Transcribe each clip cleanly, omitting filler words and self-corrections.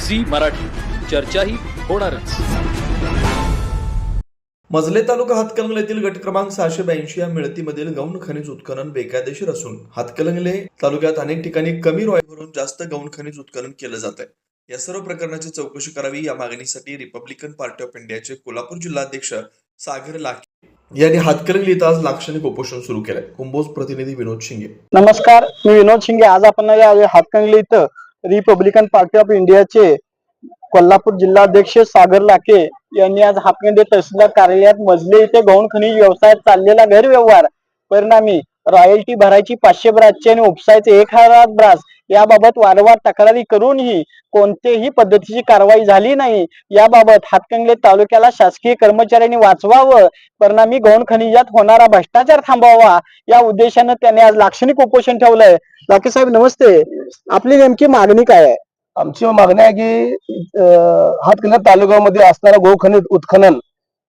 Zee Marathi, चर्चाही होणारच। मजले तालुका हातकणंगले येथील गट क्रमांक 682 या मिळतीमधील गौण खनिज उत्खनन बेकायदेशीर असून हातकणंगले तालुक्यात अनेक ठिकाणी कमी रॉयलवरून जास्त गौण खनिज उत्खनन केलं जात आहे। या सर्व प्रकरणाची चौकशी करावी या मागणीसाठी रिपब्लिकन पार्टी ऑफ इंडियाचे कोल्हापूर जिल्हाध्यक्ष सागर लाखे यांनी हातकणंगले इथं आज लाक्षणिक उपोषण सुरू केलंय। कुंभोज प्रतिनिधी विनोद शिंगे। नमस्कार, मी विनोद शिंगे। आज आपण हातकणंगले इथं रिपब्लिकन पार्टी ऑफ इंडियाचे कोल्हापूर जिल्हाध्यक्ष सागर लाखे यांनी आज हातकणंगले तहसीलदार कार्यालयात मजले येथे गौण खनिज व्यवसायात चाललेला गैरव्यवहार परिणामी रॉयल्टी भरायची 500 ब्रासची आणि उपसायचे 1000 ब्रास याबाबत वारंवार तक्रारी करूनही कोणत्याही पद्धतीची कारवाई झाली नाही। याबाबत हातकणंगले तालुक्याला शासकीय कर्मचाऱ्यांनी वाचवावं, परिणामी गौण खनिजात होणारा भ्रष्टाचार थांबवावा या उद्देशाने त्यांनी आज लाक्षणिक उपोषण ठेवलंय। लाखे साहेब नमस्ते, आपली नेमकी मागणी काय आहे? आमची मागणी आहे की हातकणंगले तालुक्यामध्ये असणारा गौ खनिज उत्खनन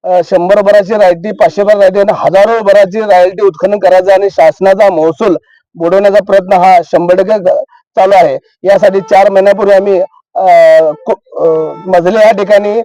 100 भराची रॉयल्टी, 500 भर रॉयल्टी आणि हजारो भराची रॉयल्टी उत्खनन करायचा आणि शासनाचा महसूल बुडवण्याचा प्रयत्न हा 100% चालू आहे। यासाठी 4 महिन्यापूर्वी आम्ही मजले या ठिकाणी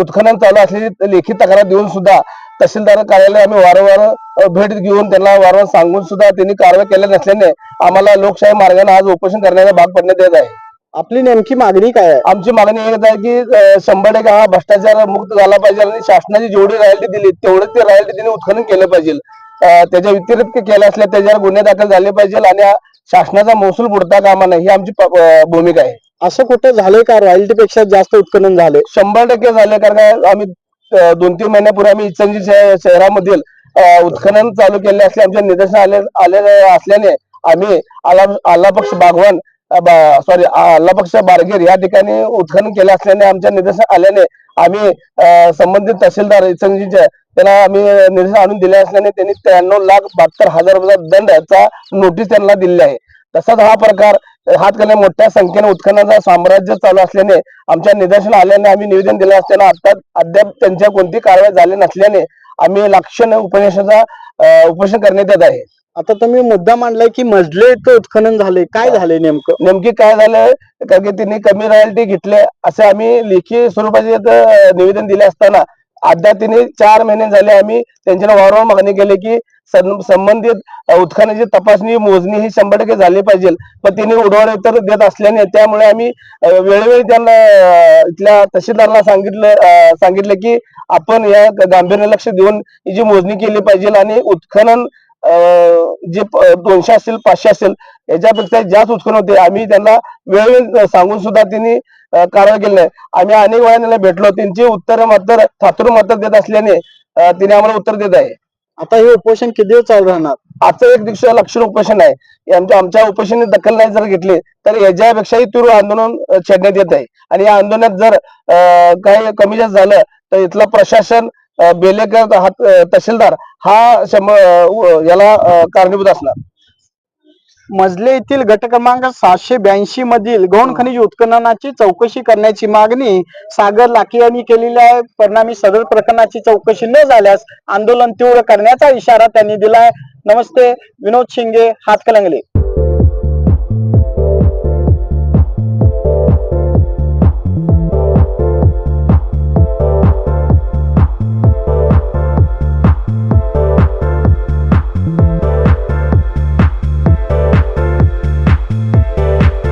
उत्खनन चालू असलेली लेखी तक्रार देऊन सुद्धा तहसीलदार कार्यालय आम्ही वारंवार भेट घेऊन त्यांना वारंवार सांगून सुद्धा त्यांनी कारवाई केल्या नसल्याने आम्हाला लोकशाही मार्गाने आज उपोषण करण्याचा भाग पडण्यात येत आहे। आपली नेमकी मागणी काय आहे? आमची मागणी एकच आहे की 100% हा भ्रष्टाचार मुक्त झाला पाहिजे आणि शासनाची जेवढी रॉयल्टी दिली तेवढे ते रॉयल्टी त्यांनी उत्खनन केलं पाहिजे। त्याच्या व्यतिरिक्त केलं असल्या त्याच्यावर गुन्हे दाखल झाले पाहिजे आणि शासनाचा महसूल बुडता कामा नये ही आमची भूमिका आहे। असं कुठं झालंय का रॉयल्टी पेक्षा जास्त उत्खनन झाले? 100% झाले, कारण आम्ही 2-3 महिन्यापूर्वी आम्ही इचलकरंजी शहरामधील उत्खनन चालू केले असले आमच्या निदर्शन आले असल्याने आम्ही आलापक्ष बागवान आलापक्ष बारगीर या ठिकाणी उत्खनन केले असल्याने आमच्या निदर्शन आल्याने आम्ही संबंधित तहसीलदार इचलकरंजीच्या त्यांना आम्ही निदर्शन आणून दिले असल्याने त्यांनी 93,72,000 रुपयाचा दंडाचा नोटीस त्यांना दिली आहे। तसाच हा प्रकार हातकणंगले मोठ्या संख्येने उत्खननाचा साम्राज्य चालू असल्याने आमच्या निदर्शन आल्याने आम्ही निवेदन दिलं असताना अद्याप त्यांच्या कोणती कारवाई झाली नसल्याने आम्ही लाक्षणिक उपोषण करण्यात येत आहे। आता तुम्ही मुद्दा मांडलाय की मजले इथं उत्खनन झाले, काय झाले नेमकी काय झालं? कारण की त्यांनी कमी रॉयल्टी घेतले असे आम्ही लेखी स्वरूपाचे निवेदन दिले असताना अद्याप त्यांनी 4 महिने झाले आम्ही त्यांच्याला वारंवार मागणी केली की संबंधित उत्खननाची तपासणी मोजणी ही 100% झाली पाहिजे, पण त्यांनी उडवाड उत्तर देत असल्याने त्यामुळे आम्ही वेळोवेळी त्यांना इथल्या तहसीलदारांना सांगितलं की आपण या गांभीर्याने लक्ष देऊन जी मोजणी केली पाहिजे आणि उत्खनन जे 200 असेल 500 असेल याच्यापेक्षा जास्त उत्खनन होते आम्ही त्यांना वेळोवेळी सांगून सुद्धा त्यांनी कारवाई केली नाही। आम्ही अनेक वेळा त्यांना भेटलो, त्यांची उत्तर मात्र थातूर मात्र देत असल्याने तिने आम्हाला उत्तर देत आहे। आता हे उपोषण किती दिवस चालू राहणार? आजचं 1 दिवस लक्षण उपोषण आहे। आमच्या उपोषणाची दखल नाही जर घेतली तर याच्यापेक्षाही तीव्र आंदोलन छेडण्यात येत आहे आणि या आंदोलनात जर काही कमी जास्त झालं तर इथला प्रशासन बेलेकर तहसीलदार हा याला कारणीभूत असणार। मजले येथील गट क्रमांक 682 मधील गौण खनिज उत्खननाची चौकशी करण्याची मागणी सागर लाखे यांनी केलेली आहे। परिणामी सदर प्रकरणाची चौकशी न झाल्यास आंदोलन तीव्र करण्याचा इशारा त्यांनी दिलाय। नमस्ते, विनोद शिंगे, हातकणंगले।